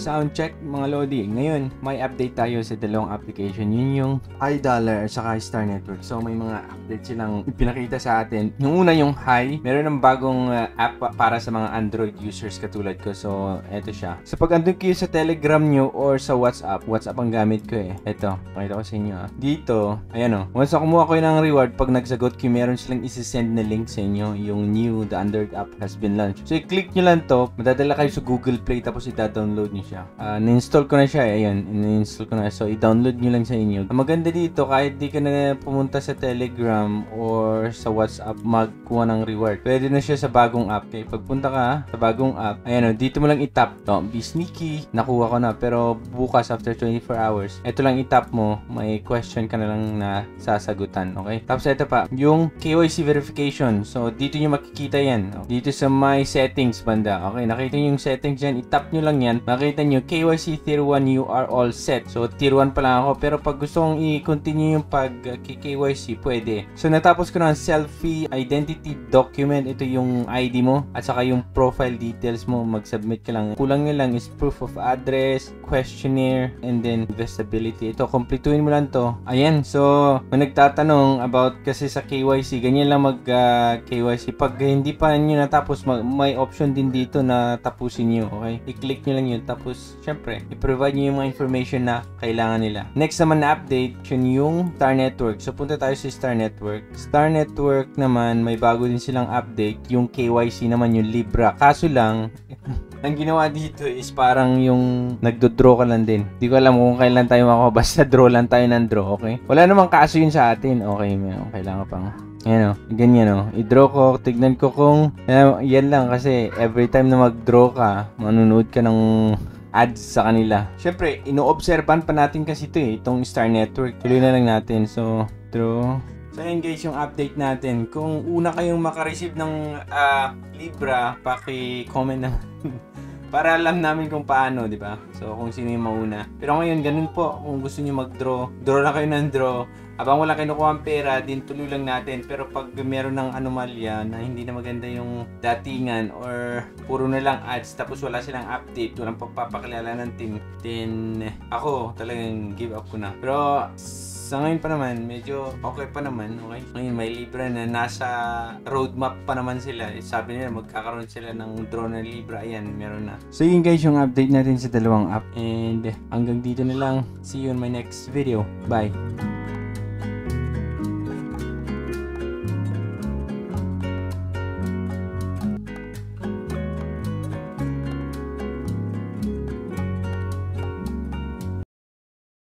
Sound check mga Lodi. Ngayon, may update tayo sa dalawang application. Yun yung iDollar at saka Star Network. So, may mga update silang ipinakita sa atin. Yung una yung Hi. Meron ng bagong app para sa mga Android users katulad ko. So, eto siya. So, pag andun kayo sa Telegram nyo or sa WhatsApp ang gamit ko eh. Eto, pakita ko sa inyo Dito, ayan o. Once na kumuha ko ng reward, pag nagsagot kayo, meron silang isi-send na link sa inyo. Yung new, the Android app has been launched. So, i-click nyo lang to. Madadala kayo sa Google Play tapos i-download nyo siya. Na-install ko na siya. Ayan, na-install ko na. So, i-download nyo lang sa inyo. Ang maganda dito, kahit di ka na pumunta sa Telegram or sa WhatsApp, magkuha ng reward. Pwede na siya sa bagong app. Okay, pagpunta ka sa bagong app, ayan o, dito mo lang i-tap. Don't be sneaky. Nakuha ko na. Pero bukas, after 24 hours, ito lang i-tap mo. May question ka na lang na sasagutan. Okay? Tapos ito pa, yung KYC verification. So, dito nyo makikita yan. Dito sa my settings banda. Okay, nakita nyo yung settings dyan. I-tap nyo lang yan. Makita nyo, KYC Tier 1, you are all set. So, Tier 1 pa lang ako. Pero pag gusto kong i-continue yung pag-KYC, pwede. So, natapos ko na ang selfie identity document. Ito yung ID mo. At saka yung profile details mo. Mag-submit ka lang. Kulang nyo lang is proof of address, questionnaire, and then investability. Ito, kompletuhin mo lang to. Ayan. So, kung nagtatanong about kasi sa KYC, ganyan lang mag-KYC. Pag hindi pa nyo natapos, may option din dito na tapusin nyo. Okay? I-click nyo lang yun. Tapos, syempre, i-provide nyo yung mga information na kailangan nila. Next naman na update, yun yung Star Network. So, punta tayo sa Star Network. Star Network naman, may bago din silang update. Yung KYC naman, yung Libra. Kaso lang, ang ginawa dito is parang yung nagdo-draw ka lang din. Hindi ko alam kung kailan tayo makuha. Basta draw lang tayo ng draw, okay? Wala namang kaso yun sa atin. Okay, kailangan pang ayan o, ganyan o. I-draw ko, tignan ko kung yan lang kasi every time na mag-draw ka, manunood ka ng ads sa kanila. Syempre, ino-observan pa natin kasi ito itong Star Network. Tuloy na lang natin. So, draw. So, ayan guys, yung update natin. Kung una kayong makareceive ng Libra, paki-comment na para alam namin kung paano, di ba? So, kung sino yung mauna. Pero ngayon, ganun po. Kung gusto niyo mag-draw, draw lang kayo ng draw. Habang wala kinukuha ang pera, din tuloy lang natin. Pero pag meron ng anomalya na hindi na maganda yung datingan or puro na lang ads tapos wala silang update, walang pagpapakilala ng team, then ako talagang give up ko na. Pero sa ngayon pa naman, medyo okay pa naman, okay? Ngayon may Libra na nasa roadmap pa naman sila. Sabi nila magkakaroon sila ng drone na Libra. Ayan, meron na. So yun guys, yung update natin sa dalawang app. And hanggang dito na lang. See you in my next video. Bye!